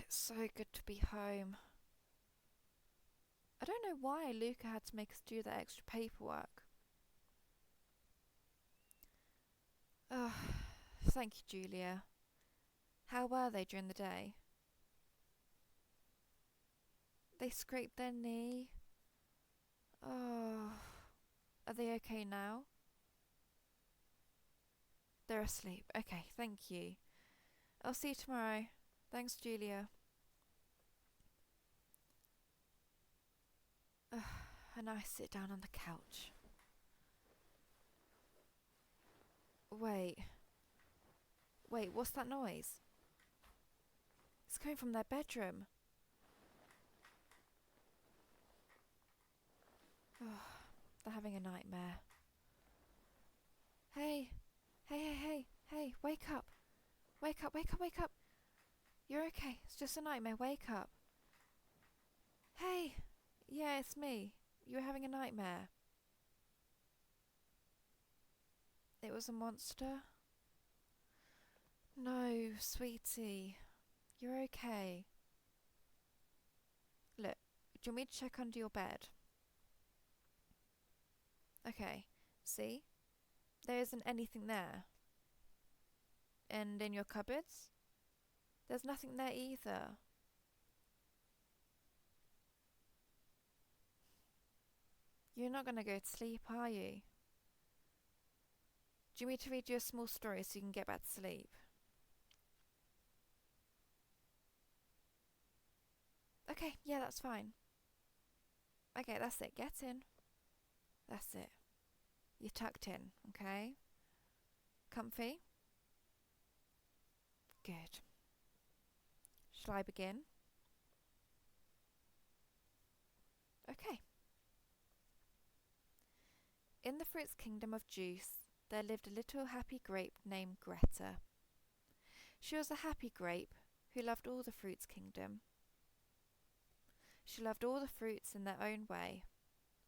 It's so good to be home. I don't know why Luca had to make us do that extra paperwork. Oh, thank you, Julia. How were they during the day? They scraped their knee. Oh, are they okay now? They're asleep. Okay, thank you. I'll see you tomorrow. Thanks, Julia. And I sit down on the couch. Wait, what's that noise? It's coming from their bedroom. Oh, they're having a nightmare. Hey, hey, wake up. Wake up, wake up, wake up. You're okay. It's just a nightmare. Wake up. Hey, yeah, it's me. You were having a nightmare. It was a monster? No, sweetie. You're okay. Look, do you want me to check under your bed? Okay, see? There isn't anything there. And in your cupboards? There's nothing there either. You're not going to go to sleep, are you? Do you want me to read you a small story so you can get back to sleep? Okay, yeah, that's fine. Okay, that's it. Get in. That's it. You're tucked in, okay? Comfy? Good. Shall I begin? Okay. In the fruits kingdom of juice, there lived a little happy grape named Greta. She was a happy grape who loved all the fruits kingdom. She loved all the fruits in their own way,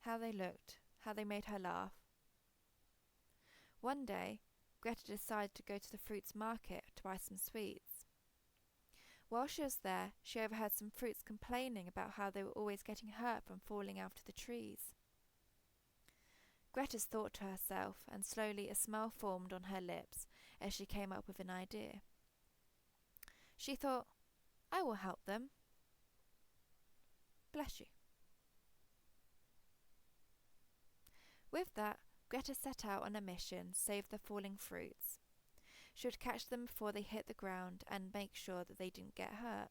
how they looked, how they made her laugh. One day, Greta decided to go to the fruits market to buy some sweets. While she was there, she overheard some fruits complaining about how they were always getting hurt from falling out of the trees. Greta thought to herself, and slowly a smile formed on her lips as she came up with an idea. She thought, I will help them. Bless you. With that, Greta set out on a mission to save the falling fruits. She would catch them before they hit the ground and make sure that they didn't get hurt.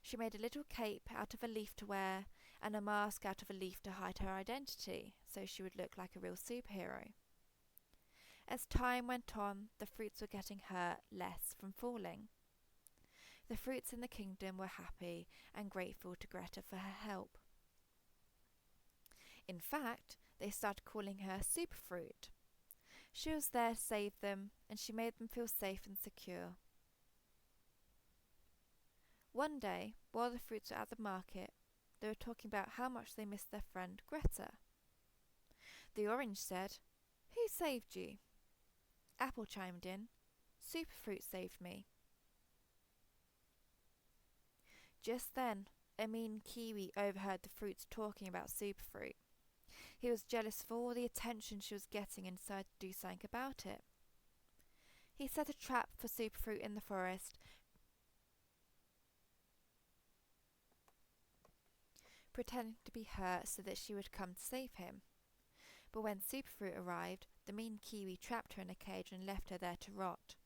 She made a little cape out of a leaf to wear and a mask out of a leaf to hide her identity, so she would look like a real superhero. As time went on, the fruits were getting hurt less from falling. The fruits in the kingdom were happy and grateful to Greta for her help. In fact, they started calling her Superfruit. She was there to save them, and she made them feel safe and secure. One day, while the fruits were at the market, they were talking about how much they missed their friend Greta. The orange said, Who saved you? Apple chimed in, Superfruit saved me. Just then, a mean kiwi overheard the fruits talking about Superfruit. He was jealous for all the attention she was getting and decided to do something about it. He set a trap for Superfruit in the forest, pretending to be hurt so that she would come to save him. But when Superfruit arrived, the mean kiwi trapped her in a cage and left her there to rot.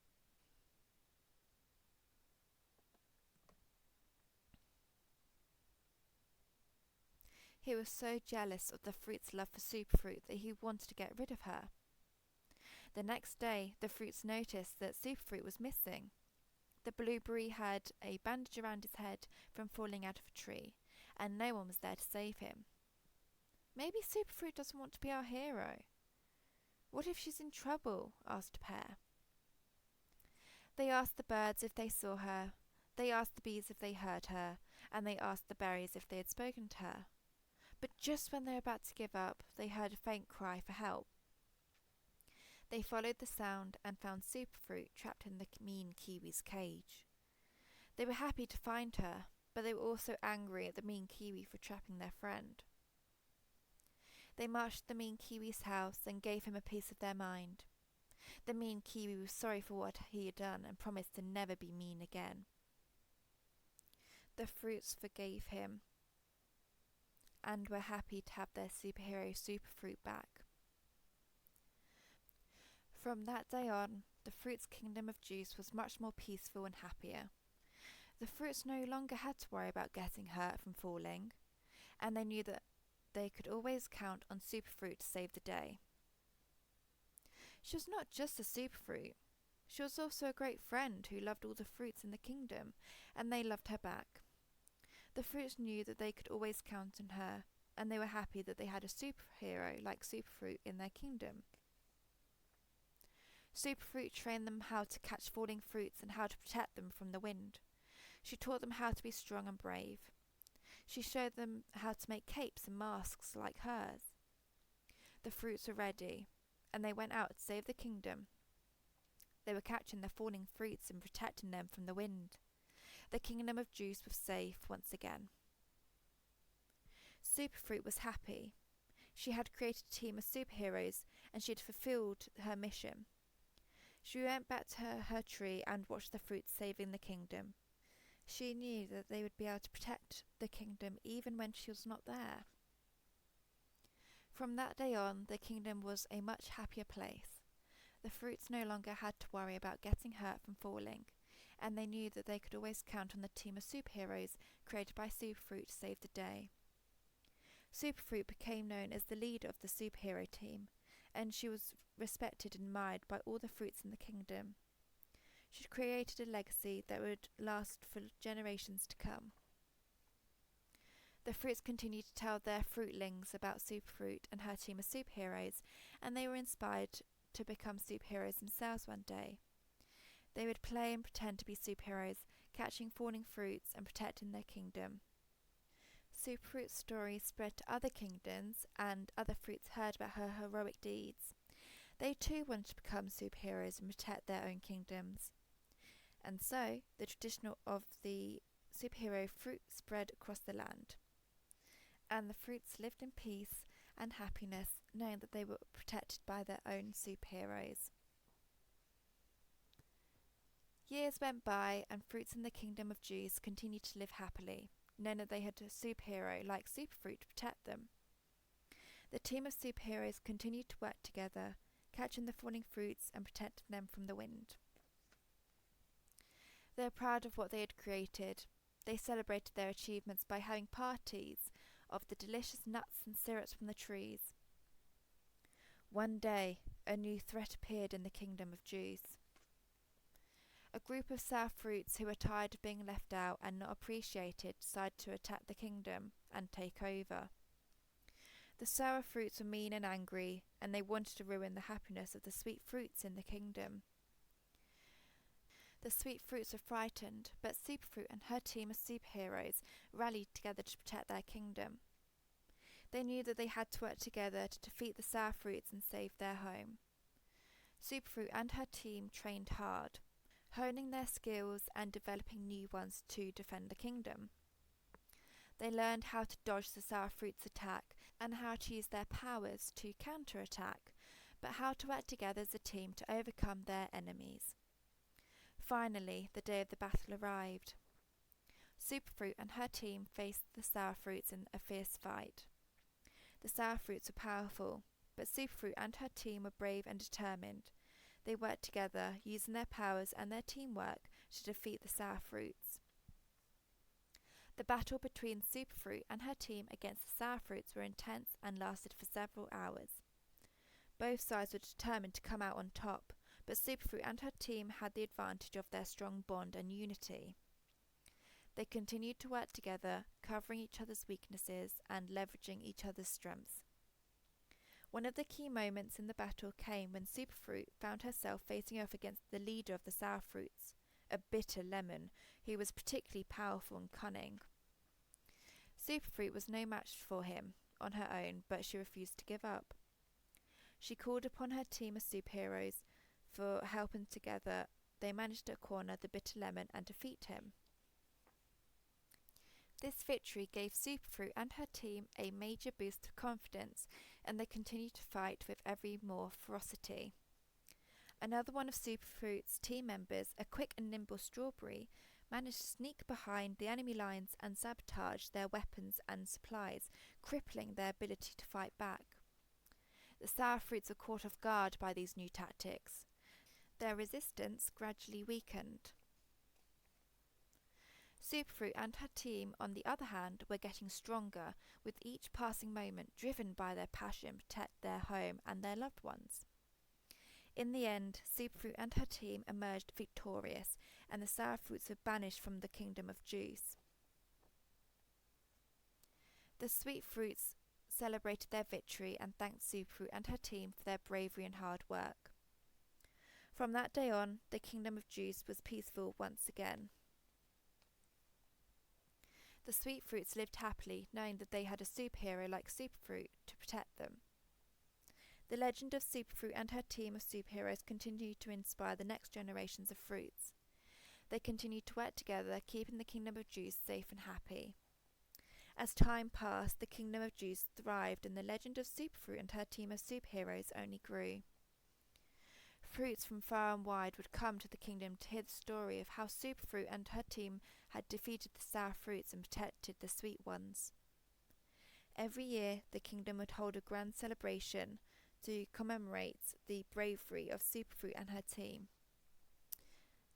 He was so jealous of the fruit's love for Superfruit that he wanted to get rid of her. The next day, the fruits noticed that Superfruit was missing. The blueberry had a bandage around his head from falling out of a tree, and no one was there to save him. Maybe Superfruit doesn't want to be our hero. What if she's in trouble? Asked a pair. They asked the birds if they saw her, they asked the bees if they heard her, and they asked the berries if they had spoken to her. But just when they were about to give up, they heard a faint cry for help. They followed the sound and found Superfruit trapped in the mean kiwi's cage. They were happy to find her, but they were also angry at the mean Kiwi for trapping their friend. They marched to the mean Kiwi's house and gave him a piece of their mind. The mean Kiwi was sorry for what he had done and promised to never be mean again. The fruits forgave him and were happy to have their superhero superfruit back. From that day on, the fruit's kingdom of juice was much more peaceful and happier. The fruits no longer had to worry about getting hurt from falling, and they knew that they could always count on Superfruit to save the day. She was not just a superfruit. She was also a great friend who loved all the fruits in the kingdom, and they loved her back. The fruits knew that they could always count on her, and they were happy that they had a superhero like Superfruit in their kingdom. Superfruit trained them how to catch falling fruits and how to protect them from the wind. She taught them how to be strong and brave. She showed them how to make capes and masks like hers. The fruits were ready, and they went out to save the kingdom. They were catching the falling fruits and protecting them from the wind. The kingdom of juice was safe once again. Superfruit was happy. She had created a team of superheroes, and she had fulfilled her mission. She went back to her tree and watched the fruits saving the kingdom. She knew that they would be able to protect the kingdom even when she was not there. From that day on, the kingdom was a much happier place. The fruits no longer had to worry about getting hurt from falling, and they knew that they could always count on the team of superheroes created by Superfruit to save the day. Superfruit became known as the leader of the superhero team, and she was respected and admired by all the fruits in the kingdom. She created a legacy that would last for generations to come. The fruits continued to tell their fruitlings about Superfruit and her team of superheroes, and they were inspired to become superheroes themselves one day. They would play and pretend to be superheroes, catching falling fruits and protecting their kingdom. Superfruit's story spread to other kingdoms, and other fruits heard about her heroic deeds. They too wanted to become superheroes and protect their own kingdoms. And so, the tradition of the superhero fruit spread across the land. And the fruits lived in peace and happiness, knowing that they were protected by their own superheroes. Years went by, and fruits in the kingdom of juice continued to live happily, knowing that they had a superhero like Superfruit to protect them. The team of superheroes continued to work together, catching the falling fruits and protecting them from the wind. They were proud of what they had created. They celebrated their achievements by having parties of the delicious nuts and syrups from the trees. One day, a new threat appeared in the kingdom of juice. A group of sour fruits who were tired of being left out and not appreciated decided to attack the kingdom and take over. The sour fruits were mean and angry, and they wanted to ruin the happiness of the sweet fruits in the kingdom. The sweet fruits were frightened, but Superfruit and her team of superheroes rallied together to protect their kingdom. They knew that they had to work together to defeat the sour fruits and save their home. Superfruit and her team trained hard, honing their skills and developing new ones to defend the kingdom. They learned how to dodge the sour fruit's attack and how to use their powers to counterattack, but how to work together as a team to overcome their enemies. Finally, the day of the battle arrived. Superfruit and her team faced the sour fruits in a fierce fight. The sour fruits were powerful, but Superfruit and her team were brave and determined. They worked together, using their powers and their teamwork to defeat the sour fruits. The battle between Superfruit and her team against the sour fruits were intense and lasted for several hours. Both sides were determined to come out on top, but Superfruit and her team had the advantage of their strong bond and unity. They continued to work together, covering each other's weaknesses and leveraging each other's strengths. One of the key moments in the battle came when Superfruit found herself facing off against the leader of the sour fruits, a bitter lemon, who was particularly powerful and cunning. Superfruit was no match for him on her own, but she refused to give up. She called upon her team of superheroes for help, and together they managed to corner the bitter lemon and defeat him. This victory gave Superfruit and her team a major boost of confidence, and they continued to fight with every more ferocity. Another one of Superfruit's team members, a quick and nimble Strawberry, managed to sneak behind the enemy lines and sabotage their weapons and supplies, crippling their ability to fight back. The Sour Fruits were caught off guard by these new tactics. Their resistance gradually weakened. Superfruit and her team, on the other hand, were getting stronger, with each passing moment driven by their passion to protect their home and their loved ones. In the end, Superfruit and her team emerged victorious, and the Sour Fruits were banished from the Kingdom of Juice. The Sweet Fruits celebrated their victory and thanked Superfruit and her team for their bravery and hard work. From that day on, the Kingdom of Juice was peaceful once again. The Sweet Fruits lived happily, knowing that they had a superhero like Superfruit to protect them. The legend of Superfruit and her team of superheroes continued to inspire the next generations of fruits. They continued to work together, keeping the Kingdom of Juice safe and happy. As time passed, the Kingdom of Juice thrived, and the legend of Superfruit and her team of superheroes only grew. Fruits from far and wide would come to the kingdom to hear the story of how Superfruit and her team had defeated the Sour Fruits and protected the sweet ones. Every year, the kingdom would hold a grand celebration to commemorate the bravery of Superfruit and her team.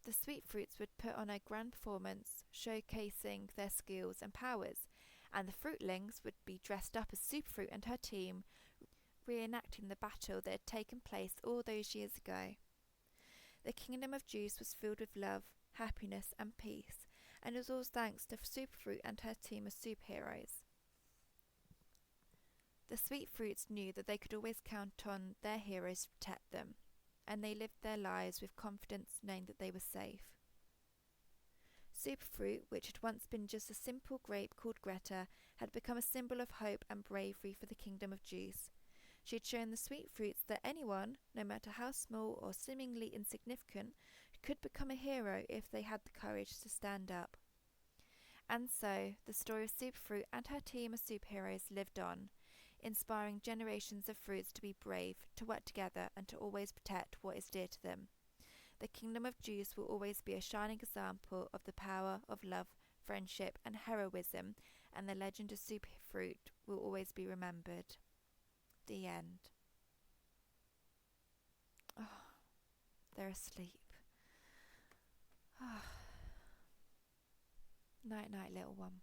The Sweet Fruits would put on a grand performance, showcasing their skills and powers, and the Fruitlings would be dressed up as Superfruit and her team, reenacting the battle that had taken place all those years ago. The Kingdom of Juice was filled with love, happiness and peace, and it was all thanks to Superfruit and her team of superheroes. The Sweet Fruits knew that they could always count on their heroes to protect them, and they lived their lives with confidence, knowing that they were safe. Superfruit, which had once been just a simple grape called Greta, had become a symbol of hope and bravery for the Kingdom of Juice. She had shown the Sweet Fruits that anyone, no matter how small or seemingly insignificant, could become a hero if they had the courage to stand up. And so, the story of Superfruit and her team of superheroes lived on, inspiring generations of fruits to be brave, to work together, and to always protect what is dear to them. The Kingdom of Juice will always be a shining example of the power of love, friendship, and heroism, and the legend of Superfruit will always be remembered. The end. Oh, they're asleep. Oh. Night, night, little one.